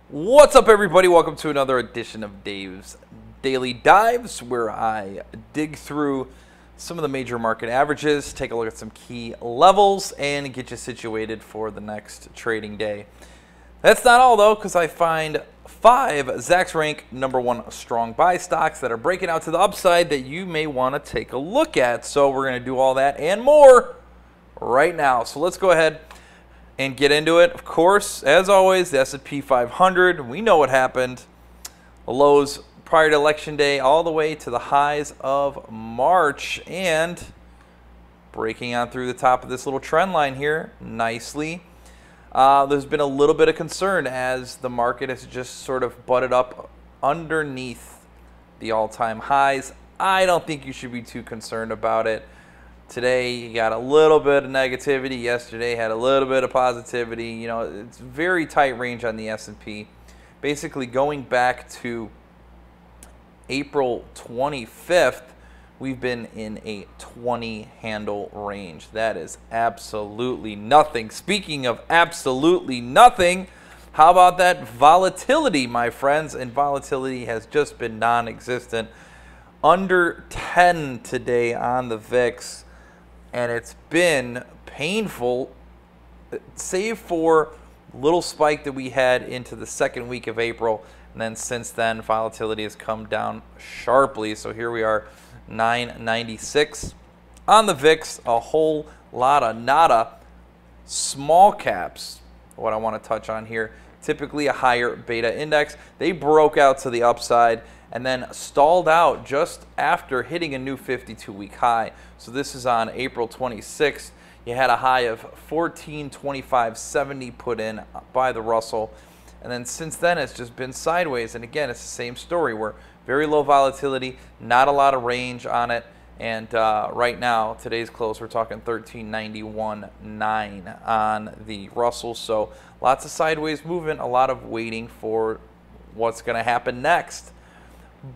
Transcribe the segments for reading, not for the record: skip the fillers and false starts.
What's up, everybody? Welcome to another edition of Dave's Daily Dives, where I dig through some of the major market averages, take a look at some key levels, and get you situated for the next trading day. That's not all, though, because I find 5 Zacks Rank #1 strong buy stocks that are breaking out to the upside that you may want to take a look at. So we're going to do all that and more right now. So let's go ahead and get into it. Of course, as always, the S&P 500, we know what happened. The lows prior to election day all the way to the highs of March, and breaking on through the top of this little trend line here nicely. There's been a little bit of concern as the market has just sort of butted up underneath the all-time highs. I don't think you should be too concerned about it. Today, you got a little bit of negativity. Yesterday had a little bit of positivity. You know, it's very tight range on the S&P. Basically, going back to April 25th, we've been in a 20 handle range. That is absolutely nothing. Speaking of absolutely nothing, how about that volatility, my friends? And volatility has just been non-existent. Under 10 today on the VIX. And it's been painful, save for a little spike that we had into the second week of April. And then since then, volatility has come down sharply. So here we are, 996 on the VIX, a whole lot of nada. Small caps, what I want to touch on here, typically a higher beta index. They broke out to the upside and then stalled out just after hitting a new 52-week high. So this is on April 26th. You had a high of 1425.70 put in by the Russell. And then since then, it's just been sideways. And again, it's the same story. We're very low volatility, not a lot of range on it. And right now, today's close, we're talking 1391.9 on the Russell. So lots of sideways movement, a lot of waiting for what's going to happen next.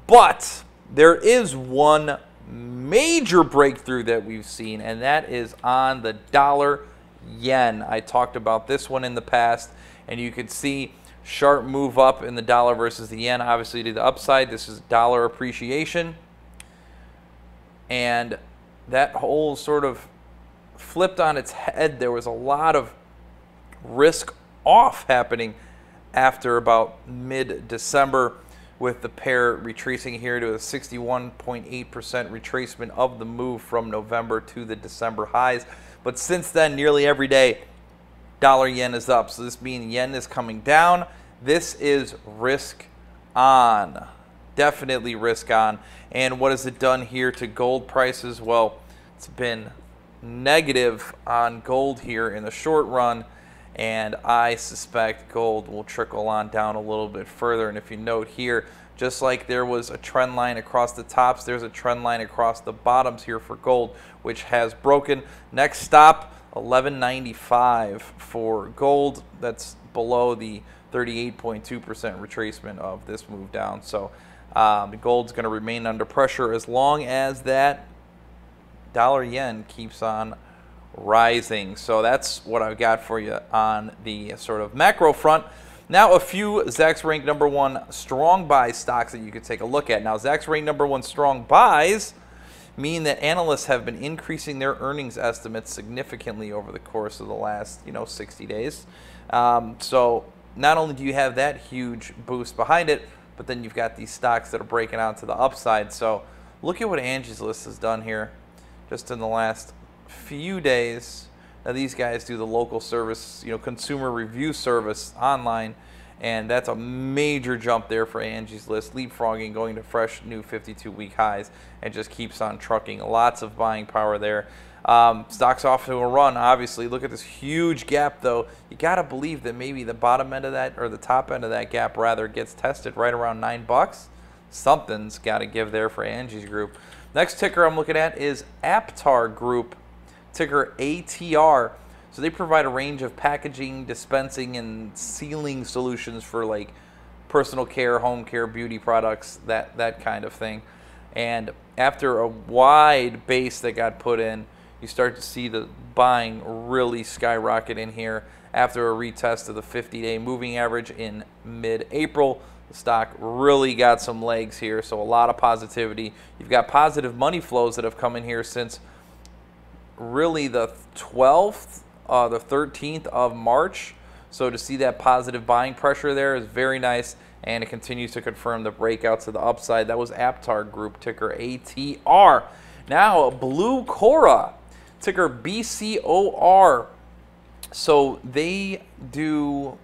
But there is one major breakthrough that we've seen, and that is on the dollar yen. I talked about this one in the past, and you could see sharp move up in the dollar versus the yen, obviously to the upside. This is dollar appreciation, and that whole sort of flipped on its head. There was a lot of risk off happening after about mid-December, with the pair retracing here to a 61.8% retracement of the move from November to the December highs. But since then, nearly every day, dollar yen is up. So this means yen is coming down. This is risk on. Definitely risk on. And what has it done here to gold prices? Well, it's been negative on gold here in the short run. And I suspect gold will trickle on down a little bit further. And if you note here, just like there was a trend line across the tops, there's a trend line across the bottoms here for gold, which has broken. Next stop, 1195 for gold. That's below the 38.2% retracement of this move down. So the gold's going to remain under pressure as long as that dollar yen keeps on rising. So that's what I've got for you on the sort of macro front. Now a few Zacks Rank #1 strong buy stocks that you could take a look at. Now Zacks Rank #1 strong buys mean that analysts have been increasing their earnings estimates significantly over the course of the last 60 days. So not only do you have that huge boost behind it, but then you've got these stocks that are breaking out to the upside. So look at what Angie's List has done here just in the last few days. Now these guys do the local service, consumer review service online, and that's a major jump there for Angie's List, leapfrogging, going to fresh new 52-week highs, and just keeps on trucking. Lots of buying power there. Stocks off to a run, obviously. Look at this huge gap, though. You got to believe that maybe the bottom end of that, or the top end of that gap, rather, gets tested right around $9. Something's got to give there for Angie's Group. Next ticker I'm looking at is Aptar Group, ticker ATR. So they provide a range of packaging, dispensing, and sealing solutions for like personal care, home care, beauty products, that kind of thing. And after a wide base that got put in, you start to see the buying really skyrocket in here after a retest of the 50-day moving average in mid-April. The stock really got some legs here, so a lot of positivity. You've got positive money flows that have come in here since really the 12th, the 13th of March. So to see that positive buying pressure there is very nice, and it continues to confirm the breakout to the upside. That was Aptar Group, ticker ATR. Now, Blue Cora, ticker BCOR. So they do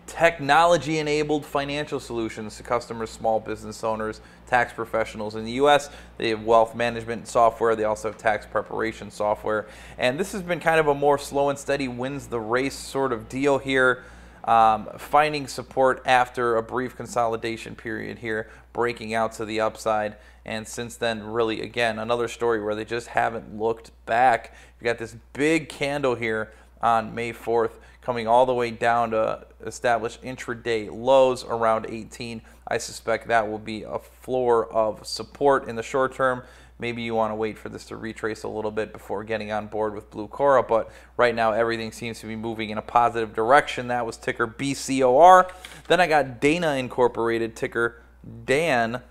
technology-enabled financial solutions to customers, small business owners, tax professionals in the U.S. They have wealth management software. They also have tax preparation software. And this has been kind of a more slow and steady wins the race sort of deal here, finding support after a brief consolidation period here, breaking out to the upside. And since then, really, again, another story where they just haven't looked back. You got this big candle here on May 4th, coming all the way down to establish intraday lows around 18. I suspect that will be a floor of support in the short term. Maybe you want to wait for this to retrace a little bit before getting on board with Blue Cora, but right now everything seems to be moving in a positive direction. That was ticker BCOR. Then I got Dana Incorporated, ticker DAN.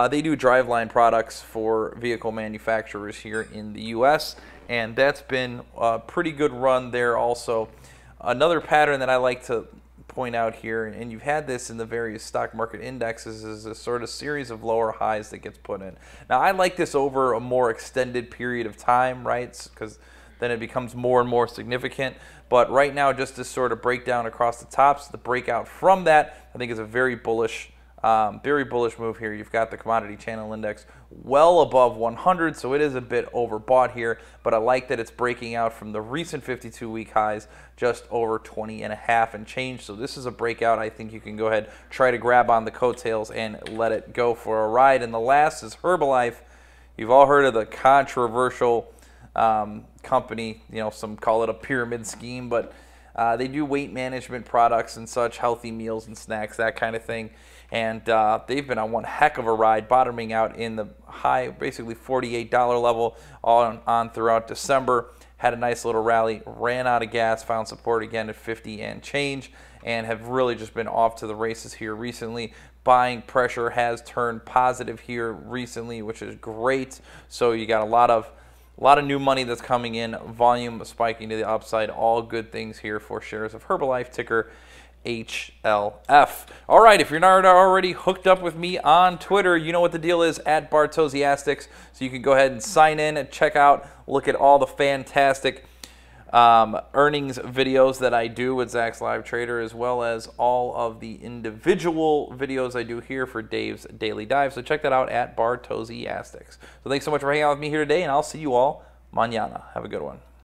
They do driveline products for vehicle manufacturers here in the U.S., and that's been a pretty good run there also. Another pattern that I like to point out here, and you've had this in the various stock market indexes, is a sort of series of lower highs that gets put in. Now, I like this over a more extended period of time, right? Because then it becomes more and more significant. But right now, just this sort of breakdown across the tops, the breakout from that, I think is a very bullish move here. You've got the commodity channel index well above 100, so it is a bit overbought here, but I like that it's breaking out from the recent 52-week highs just over 20.5 and change. So this is a breakout. I think you can go ahead, try to grab on the coattails and let it go for a ride. And the last is Herbalife. You've all heard of the controversial company, you know, some call it a pyramid scheme, but they do weight management products and such, healthy meals and snacks, that kind of thing. And they've been on one heck of a ride, bottoming out in the high, basically $48 level on throughout December. Had a nice little rally, ran out of gas, found support again at 50 and change, and have really just been off to the races here recently. Buying pressure has turned positive here recently, which is great. So you got a lot of new money that's coming in, volume spiking to the upside, all good things here for shares of Herbalife, ticker HLF. All right, if you're not already hooked up with me on Twitter, you know what the deal is, at Bartosiastics. So you can go ahead and sign in and check out, look at all the fantastic earnings videos that I do with Zacks Live Trader, as well as all of the individual videos I do here for Dave's Daily Dive. So check that out at Bartosiastics. So thanks so much for hanging out with me here today, and I'll see you all mañana. Have a good one.